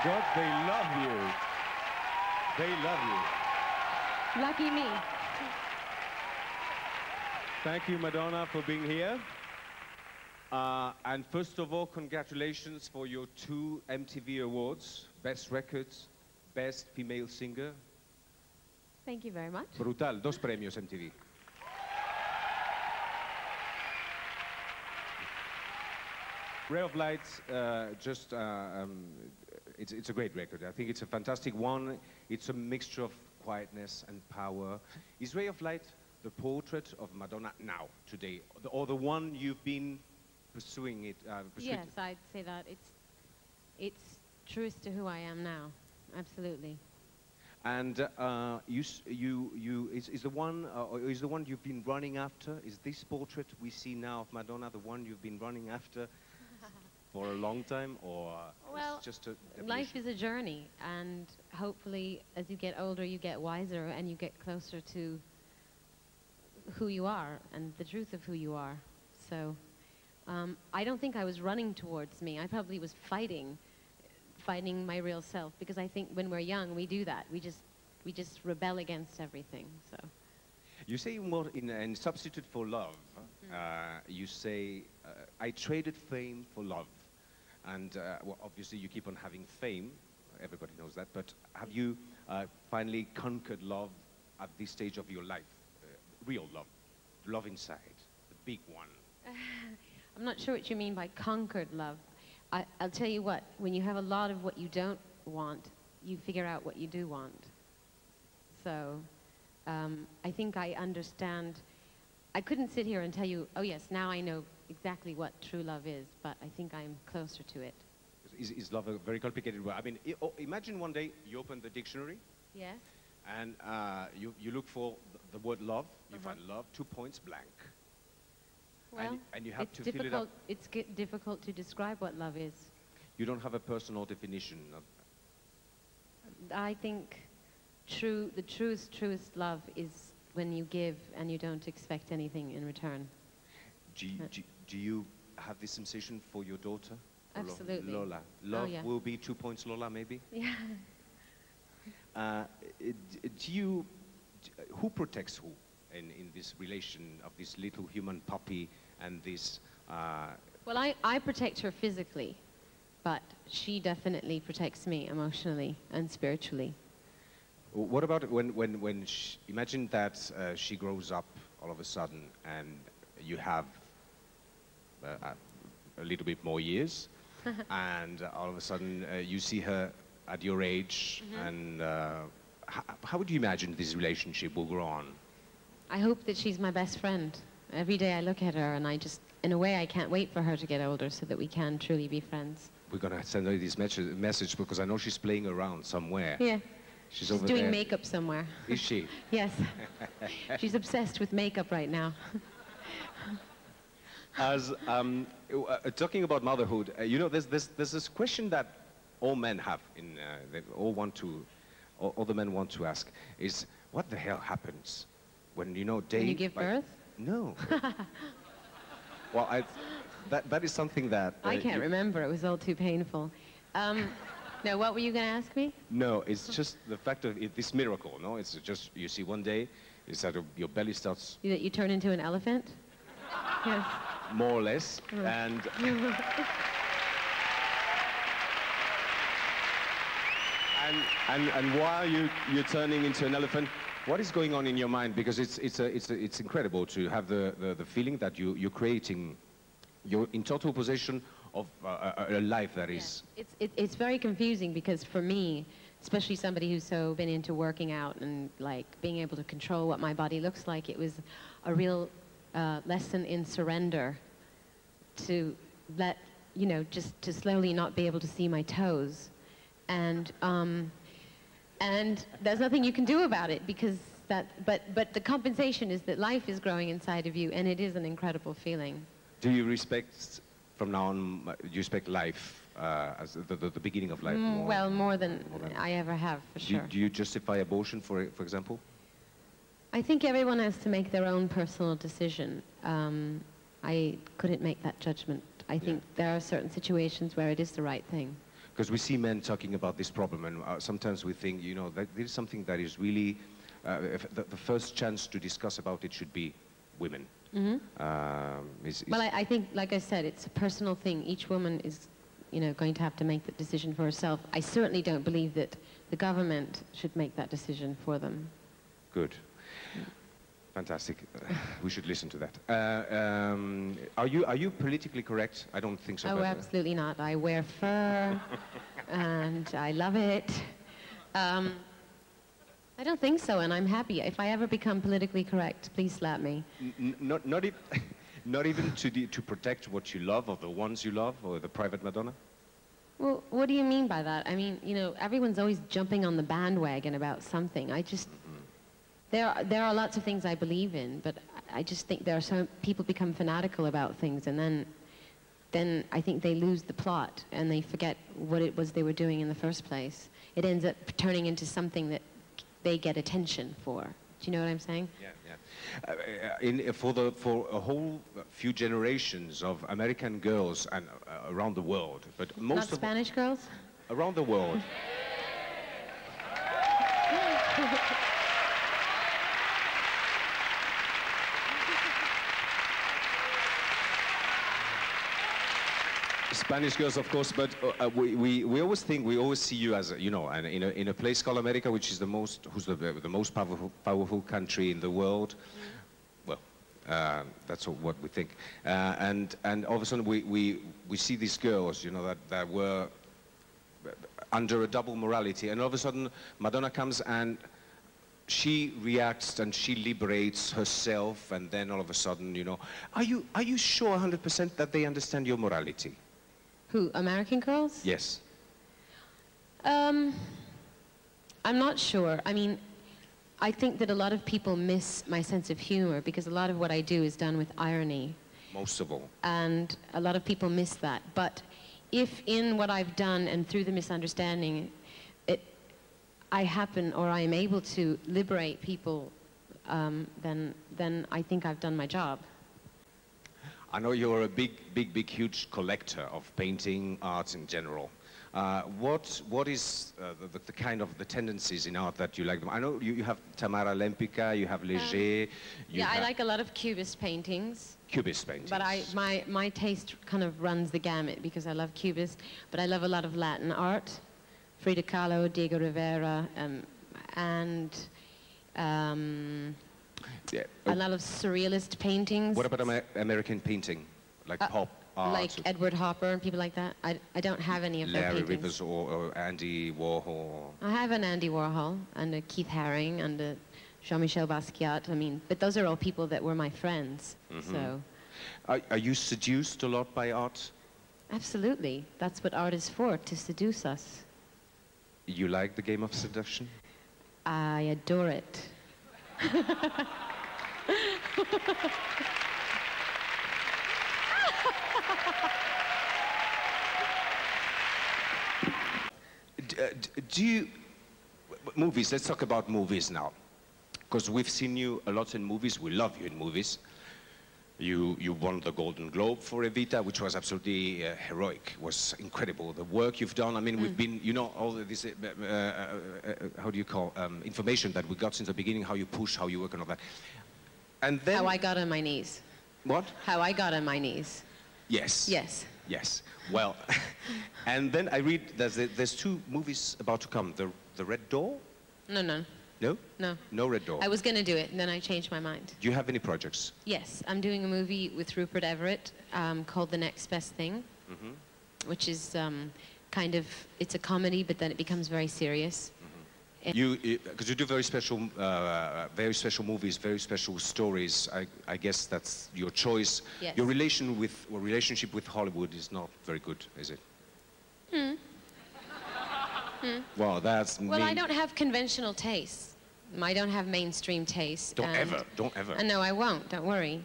God, they love you. They love you. Lucky me. Thank you, Madonna, for being here. And first of all, congratulations for your 2 MTV Awards. Best Records, Best Female Singer. Thank you very much. Brutal, 2 premios MTV. Ray of Light, it's a great record. I think it's a fantastic one. It's a mixture of quietness and power. Is Ray of Light the portrait of Madonna now, today, or the one you've been pursuing it? Yes, I'd say that it's truest to who I am now, absolutely. And is the one you've been running after? Is this portrait we see now of Madonna the one you've been running after for a long time, or well, it's just a life is a journey, and hopefully, as you get older, you get wiser and you get closer to who you are and the truth of who you are. So I don't think I was running towards me. I probably was fighting my real self, because I think when we're young we do that. We just rebel against everything. So you say more in substitute for love. You say I traded fame for love, and well, obviously you keep on having fame. Everybody knows that. But have you finally conquered love at this stage of your life? Real love, love inside, the big one. I'm not sure what you mean by conquered love. I'll tell you what, when you have a lot of what you don't want, you figure out what you do want. So I think I understand. I couldn't sit here and tell you, oh yes, now I know exactly what true love is, but I think I'm closer to it. Is love a very complicated word? I mean, imagine one day you open the dictionary. Yes. And you look for the word love, you find love, 2 points blank. Well, and you have to fill it up. It's difficult to describe what love is. You don't have a personal definition of... I think the truest love is when you give and you don't expect anything in return. Do you have this sensation for your daughter? Absolutely. Lola. Love will be 2 points, Lola, maybe? Yeah. Who protects who in this relation of this little human puppy and this... Well, I protect her physically, but she definitely protects me emotionally and spiritually. What about imagine that she grows up all of a sudden and you have a little bit more years and all of a sudden you see her at your age, and how would you imagine this relationship will grow on? I hope that she's my best friend. Every day I look at her and in a way I can't wait for her to get older so that we can truly be friends. We're going to send her this message because I know she's playing around somewhere. Yeah. She's over doing makeup somewhere. Is she? Yes. She's obsessed with makeup right now. As talking about motherhood, you know, there's this question that all men have, all the men want to ask, is what the hell happens when, you know, when you give birth? No. Well, that is something that... I can't remember, it was all too painful. No, what were you going to ask me? No, it's just the fact of this miracle, no? It's just, you see one day, it's that your belly starts... That you turn into an elephant? Yes. More or less, and... And while you're turning into an elephant, what is going on in your mind? Because it's incredible to have the feeling that you're creating, you're in total possession of a life that is... It's very confusing because for me, especially somebody who's so been into working out and like being able to control what my body looks like, it was a real lesson in surrender to let, you know, just to slowly not be able to see my toes. And there's nothing you can do about it because but the compensation is that life is growing inside of you, and it is an incredible feeling. Do you respect, from now on, do you respect life as the beginning of life? More than I ever have, for sure. Do you justify abortion, for example? I think everyone has to make their own personal decision. I couldn't make that judgment. I think there are certain situations where it is the right thing. Because we see men talking about this problem, and sometimes we think, you know, that there is something that is really, if the first chance to discuss about it should be women. Well, I think, like I said, it's a personal thing. Each woman is, you know, going to have to make that decision for herself. I certainly don't believe that the government should make that decision for them. Good. Fantastic. We should listen to that. Are you politically correct? I don't think so. Oh, absolutely not. I wear fur, and I love it. I don't think so, and I'm happy. If I ever become politically correct, please slap me. Not even to protect what you love, or the ones you love, or the private Madonna? Well, what do you mean by that? I mean, you know, everyone's always jumping on the bandwagon about something. I just... There are lots of things I believe in, but I just think there are some people become fanatical about things, and then I think they lose the plot, and they forget what it was they were doing in the first place. It ends up turning into something that they get attention for. Do you know what I'm saying? Yeah. For a whole few generations of American girls and around the world, but most Not Spanish girls? Around the world. Spanish girls, of course, but we always think, we always see you as, you know, in a place called America, which is the most powerful country in the world. Well, that's what we think. And all of a sudden we see these girls, you know, that were under a double morality, and all of a sudden Madonna comes and she reacts and she liberates herself, and then all of a sudden, you know, are you sure 100% that they understand your morality? Who, American girls? Yes. I'm not sure. I mean, I think that a lot of people miss my sense of humor, because a lot of what I do is done with irony. Most of all. And a lot of people miss that. But if in what I've done and through the misunderstanding, I happen, or I am able to liberate people, then I think I've done my job. I know you're a big, huge collector of painting, art in general. What is the kind of the tendencies in art that you like? I know you have Tamara Lempicka, you have Léger. Yeah, I like a lot of Cubist paintings. Cubist paintings. But my taste kind of runs the gamut, because I love Cubist, but I love a lot of Latin art. Frida Kahlo, Diego Rivera, and yeah. A lot of surrealist paintings. What about American painting, like pop art? Like Edward Hopper and people like that? I don't have any of their paintings. Larry Rivers or Andy Warhol? I have an Andy Warhol and a Keith Haring and a Jean-Michel Basquiat. I mean, but those are all people that were my friends. So. Are you seduced a lot by art? Absolutely. That's what art is for, to seduce us. You like the game of seduction? I adore it. Do you... Movies, let's talk about movies now. Because we've seen you a lot in movies. We love you in movies. You won the Golden Globe for Evita, which was absolutely heroic. It was incredible. The work you've done. I mean, we've been, you know, all this, how do you call, information that we got since the beginning, how you push, how you work and all that. And then... How I got on my knees. What? How I got on my knees. Yes. Yes. Yes. Well, and then I read there's two movies about to come. The Red Door? No. No? No. No Red Door. I was going to do it, and then I changed my mind. Do you have any projects? Yes. I'm doing a movie with Rupert Everett called The Next Best Thing, which is kind of, it's a comedy, but then it becomes very serious. Because you do very special movies, very special stories. I guess that's your choice. Yes. Your relationship with Hollywood is not very good, is it? Well, that's mean. Well, I don't have conventional tastes. I don't have mainstream taste. Don't ever. No, I won't. Don't worry.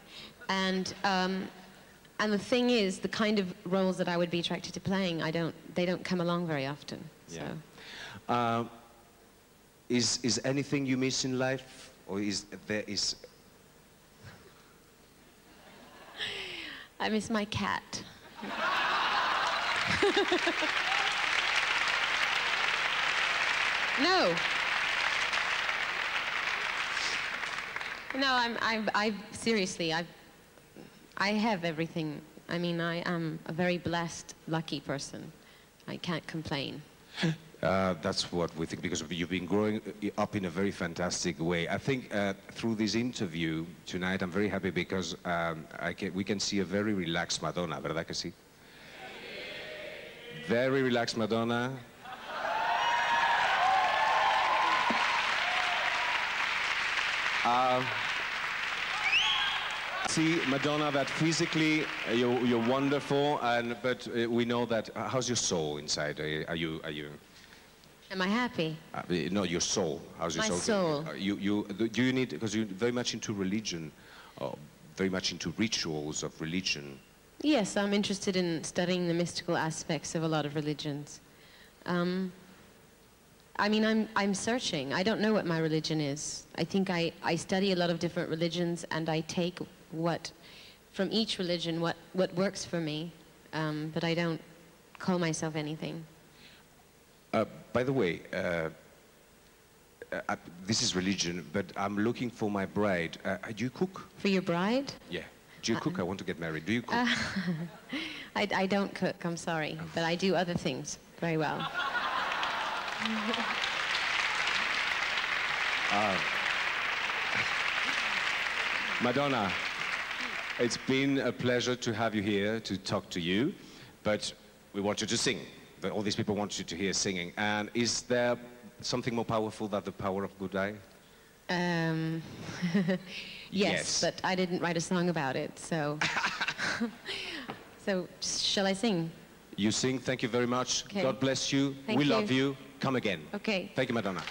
And the thing is, the kind of roles that I would be attracted to playing, they don't come along very often. Yeah. So. Is anything you miss in life, or I miss my cat. No. No, seriously, I have everything. I mean, I am a very blessed, lucky person. I can't complain. That's what we think, because you've been growing up in a very fantastic way. I think through this interview tonight, I'm very happy because we can see a very relaxed Madonna, ¿verdad que sí? Very relaxed Madonna. See, Madonna, that physically you're wonderful, but we know that. How's your soul inside? Are you? Am I happy? No, your soul. How's your My soul? soul. Do you need, because you're very much into religion, very much into rituals of religion. Yes, I'm interested in studying the mystical aspects of a lot of religions. I mean, I'm searching. I don't know what my religion is. I think I study a lot of different religions, and I take from each religion what works for me, but I don't call myself anything. By the way, this is religion, but I'm looking for my bride. Do you cook? For your bride? Yeah. Do you cook? I want to get married. Do you cook? I don't cook, I'm sorry, but I do other things very well. Madonna, it's been a pleasure to have you here to talk to you, but we want you to sing. All these people want you to hear singing. And is there something more powerful than the power of good eye? Yes, but I didn't write a song about it, so... So, shall I sing? You sing. Thank you very much. Okay. God bless you. Thank we you. love you. Come again. Okay. Thank you, Madonna.